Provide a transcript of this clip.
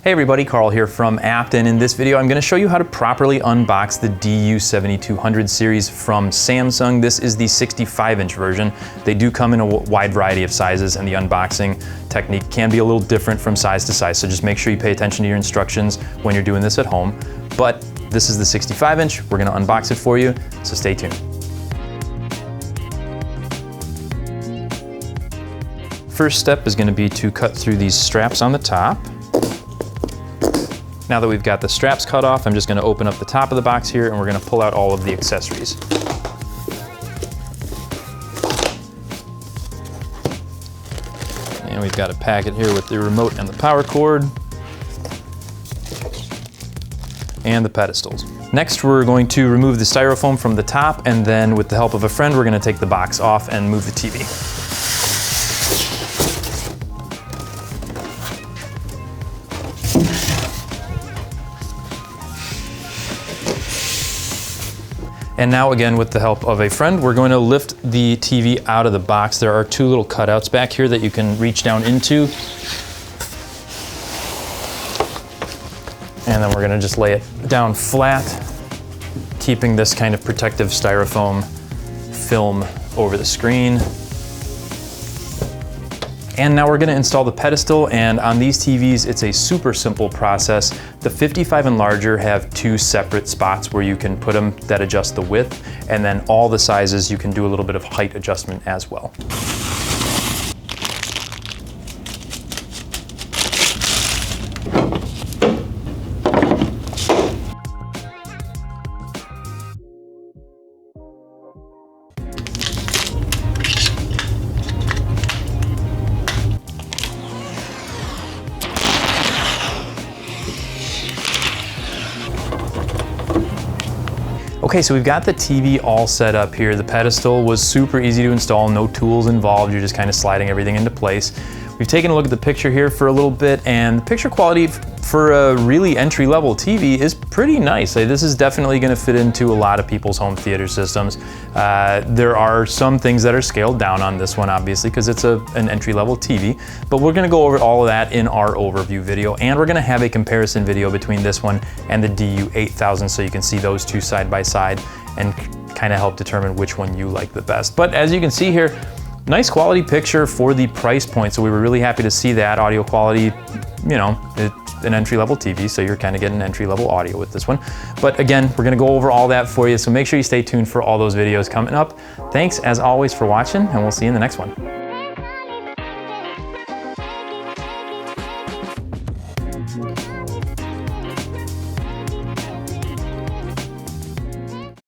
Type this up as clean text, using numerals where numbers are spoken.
Hey everybody, Carl here from Apt, and in this video I'm going to show you how to properly unbox the DU7200 series from Samsung. This is the 65-inch version. They do come in a wide variety of sizes, and the unboxing technique can be a little different from size to size, so just make sure you pay attention to your instructions when you're doing this at home. But this is the 65-inch, we're going to unbox it for you, so stay tuned. First step is going to be to cut through these straps on the top. Now that we've got the straps cut off, I'm just going to open up the top of the box here and we're going to pull out all of the accessories. And we've got a packet here with the remote and the power cord and the pedestals. Next, we're going to remove the styrofoam from the top, and then with the help of a friend, we're going to take the box off and move the TV. And now again, with the help of a friend, we're going to lift the TV out of the box. There are two little cutouts back here that you can reach down into. And then we're gonna just lay it down flat, keeping this kind of protective styrofoam film over the screen. And now we're gonna install the pedestal, and on these TVs, it's a super simple process. The 55 and larger have two separate spots where you can put them that adjust the width, and then all the sizes you can do a little bit of height adjustment as well. Okay, so we've got the TV all set up here. The pedestal was super easy to install, no tools involved. You're just kind of sliding everything into place. We've taken a look at the picture here for a little bit, and the picture quality for a really entry-level TV is pretty nice. This is definitely going to fit into a lot of people's home theater systems. There are some things that are scaled down on this one, obviously, because it's an entry-level TV, but we're going to go over all of that in our overview video, and we're going to have a comparison video between this one and the DU8000, so you can see those two side by side and kind of help determine which one you like the best. But as you can see here, nice quality picture for the price point, so we were really happy to see that. Audio quality, you know, it's an entry-level TV, so you're kind of getting entry-level audio with this one. But again, we're gonna go over all that for you, so make sure you stay tuned for all those videos coming up. Thanks as always for watching, and we'll see you in the next one.